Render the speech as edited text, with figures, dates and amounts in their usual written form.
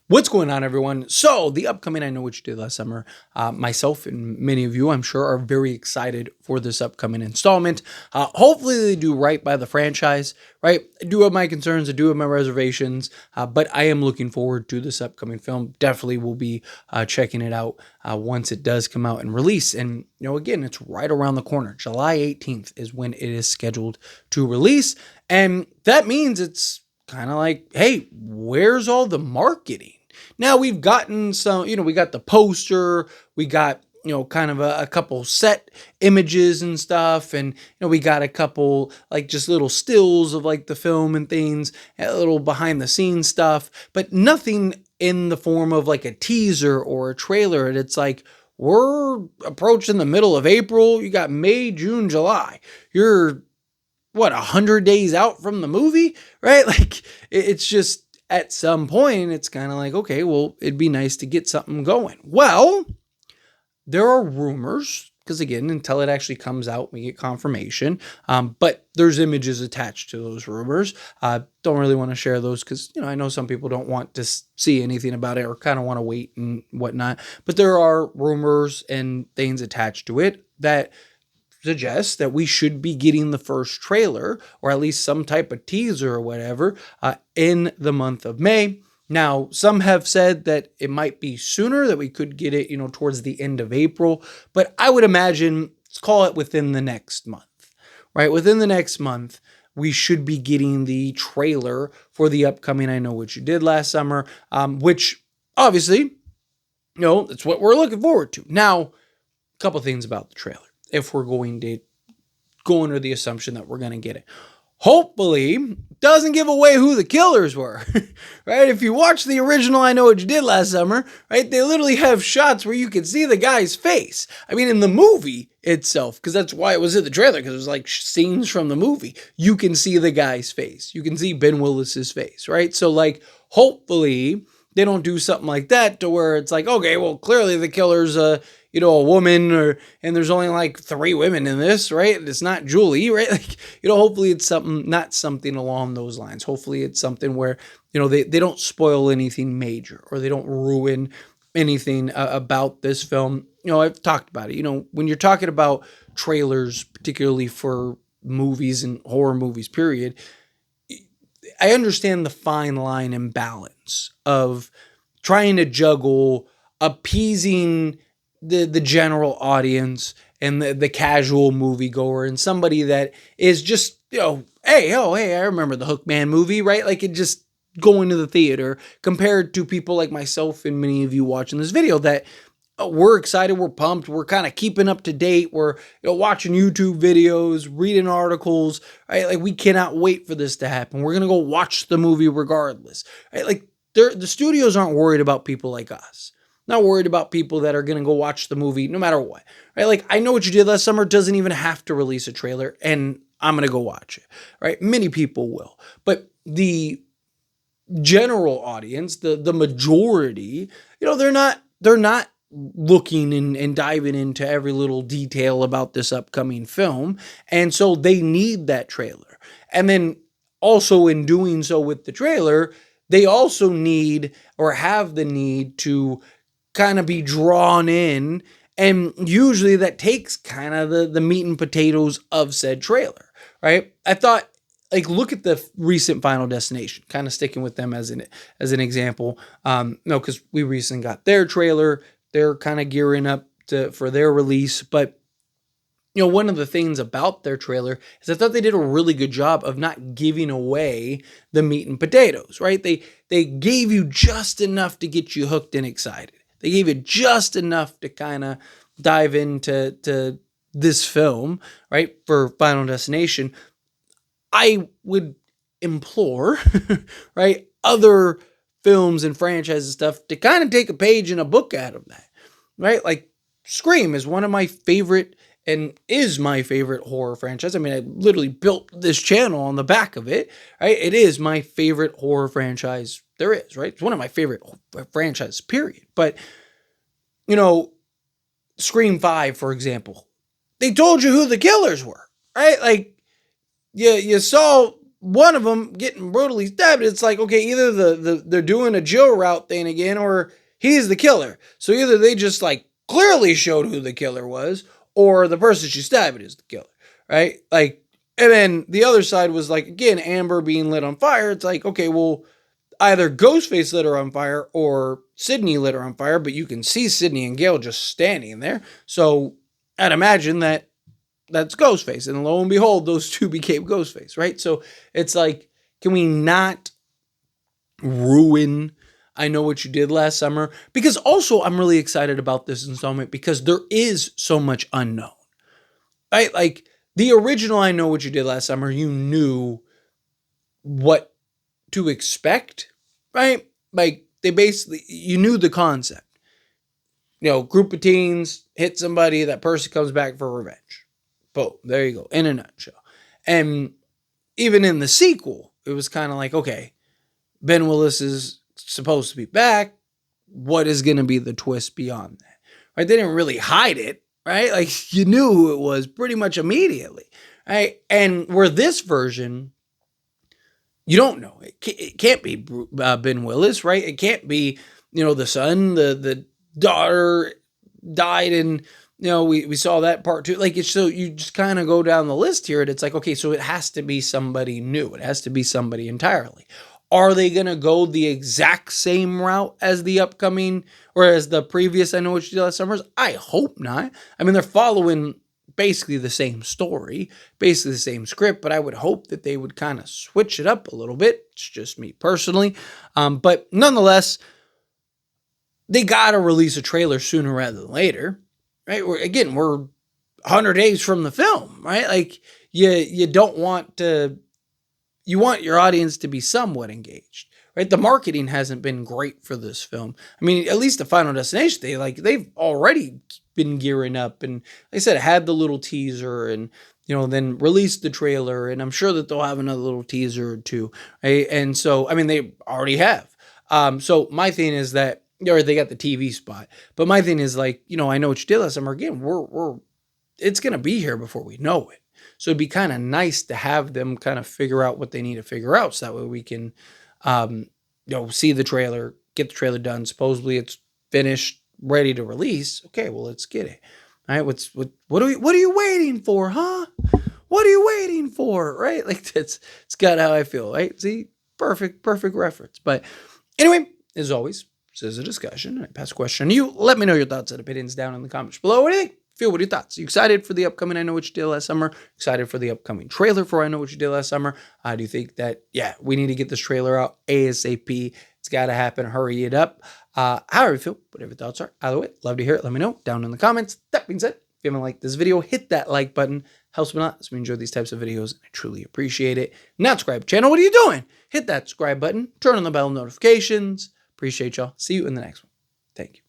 What's going on, everyone? So, the upcoming I Know What You Did Last Summer, myself and many of you, I'm sure, are very excited for this upcoming installment. Hopefully, they do right by the franchise, right? I do have my concerns, I do have my reservations, but I am looking forward to this upcoming film. Definitely will be checking it out once it does come out and release. And, again, it's right around the corner. July 18th is when it is scheduled to release. And that means it's kind of like, hey, where's all the marketing? Now we've gotten some, we got the poster, we got, kind of a couple set images and stuff. And, we got a couple like just little stills of like the film and things, a little behind the scenes stuff, but nothing in the form of like a teaser or a trailer. And it's like, we're approaching the middle of April. You got May, June, July. You're 100 days out from the movie, right? Like it's just at some point, it's kind of like, okay, well, it'd be nice to get something going. Well, there are rumors, because again, until it actually comes out, we get confirmation. But there's images attached to those rumors. Don't really want to share those because, I know some people don't want to see anything about it or kind of want to wait and whatnot. But there are rumors and things attached to it that suggests that we should be getting the first trailer or at least some type of teaser or whatever in the month of May. Now, some have said that it might be sooner, that we could get it, towards the end of April, but I would imagine, let's call it within the next month, right? Within the next month, we should be getting the trailer for the upcoming I Know What You Did Last Summer, which obviously, it's what we're looking forward to. Now, a couple things about the trailer. If we're going to go under the assumption that we're going to get it. Hopefully, doesn't give away who the killers were, right? If you watch the original I Know What You Did Last Summer, right, they literally have shots where you can see the guy's face. I mean, in the movie itself, because that's why it was in the trailer, because it was like scenes from the movie. You can see the guy's face. You can see Ben Willis's face, right? So, like, hopefully they don't do something like that to where it's like, okay, well, clearly the killer's a woman, and there's only like 3 women in this, right? It's not Julie, right? Like, hopefully it's not something along those lines. Hopefully it's something where, they don't spoil anything major or they don't ruin anything about this film. I've talked about it. When you're talking about trailers, particularly for movies and horror movies, period, I understand the fine line and balance of trying to juggle appeasing the general audience and the casual moviegoer and somebody that is just, hey, I remember the Hookman movie, right? Like, it just going to the theater, compared to people like myself and many of you watching this video that we're excited, we're pumped, we're kind of keeping up to date, we're watching YouTube videos, reading articles, right? Like, we cannot wait for this to happen. We're gonna go watch the movie regardless, right? Like, the studios aren't worried about people like us. Not worried about people that are gonna go watch the movie no matter what, right? Like, I Know What You Did Last Summer doesn't even have to release a trailer, and I'm gonna go watch it, right? Many people will, but the general audience, the majority, they're not looking and diving into every little detail about this upcoming film. And so they need that trailer. And then also, in doing so with the trailer, they also need or have the need to kind of be drawn in. And usually that takes kind of the meat and potatoes of said trailer, right? I thought, like, look at the recent Final Destination, kind of sticking with them as an example. No, because we recently got their trailer. They're kind of gearing up for their release. But, one of the things about their trailer is I thought they did a really good job of not giving away the meat and potatoes, right? They gave you just enough to get you hooked and excited. They gave you just enough to kind of dive into this film, right, for Final Destination. I would implore, right, other films and franchises stuff to kind of take a page and a book out of that, right? Like, Scream is one of my favorite and is my favorite horror franchise. I mean, I literally built this channel on the back of it, right? It is my favorite horror franchise there is, right? It's one of my favorite franchises, period. But, Scream 5, for example, they told you who the killers were, right? Like, you saw one of them getting brutally stabbed, it's like, okay, either they're doing a Joe route thing again, or he's the killer. So either they just like clearly showed who the killer was, or the person she stabbed is the killer, right? Like, and then the other side was like, again, Amber being lit on fire. It's like, okay, well, either Ghostface lit her on fire or Sydney lit her on fire, but you can see Sydney and Gail just standing there. So I'd imagine that's Ghostface. And lo and behold, those two became Ghostface, right? So it's like, can we not ruin I Know What You Did Last Summer? Because also I'm really excited about this installment because there is so much unknown, right? Like the original I Know What You Did Last Summer, you knew what to expect, right? Like they basically, you knew the concept. You know, group of teens hit somebody, that person comes back for revenge. Boom, there you go, in a nutshell. And even in the sequel, it was kind of like, okay, Ben Willis is supposed to be back. What is going to be the twist beyond that? Right? They didn't really hide it, right? Like you knew who it was pretty much immediately, right? And where this version, you don't know. It can't be Ben Willis, right? It can't be, the son, the daughter died, and we saw that part too. Like it's so you just kind of go down the list here, and it's like, okay, so it has to be somebody new. It has to be somebody entirely. Are they gonna go the exact same route as the upcoming or as the previous I Know What You Did Last Summer? I hope not. I mean, they're following basically the same story, basically the same script, but I would hope that they would kind of switch it up a little bit. It's just me personally. But nonetheless, they got to release a trailer sooner rather than later, right? We're 100 days from the film, right? Like you don't want to, you want your audience to be somewhat engaged, right? The marketing hasn't been great for this film. I mean, at least the Final Destination, they've already been gearing up, and like I said, had the little teaser, and then released the trailer, and I'm sure that they'll have another little teaser or two, right? And so, I mean, they already have. So my thing is that, or they got the TV spot, but my thing is like, I Know What You Did Last Summer. Again, it's gonna be here before we know it. So it'd be kind of nice to have them kind of figure out what they need to figure out, so that way we can, see the trailer, get the trailer done. Supposedly it's finished, ready to release. Okay, well, let's get it. All right, what are you waiting for, huh? What are you waiting for, right? Like it's kind of how I feel, right? See, perfect reference. But anyway, as always, this is a discussion. I pass a question to you. Let me know your thoughts and opinions down in the comments below. What do you think? What are your thoughts? Are you excited for the upcoming I Know What You Did Last Summer? Excited for the upcoming trailer for I Know What You Did Last Summer? Do you think that, we need to get this trailer out ASAP? It's got to happen. Hurry it up. However you feel, whatever your thoughts are. Either way, love to hear it. Let me know down in the comments. That being said, if you haven't liked this video, hit that like button. Helps me a lot as we enjoy these types of videos. I truly appreciate it. Not subscribe to the channel. What are you doing? Hit that subscribe button. Turn on the bell notifications. Appreciate y'all. See you in the next one. Thank you.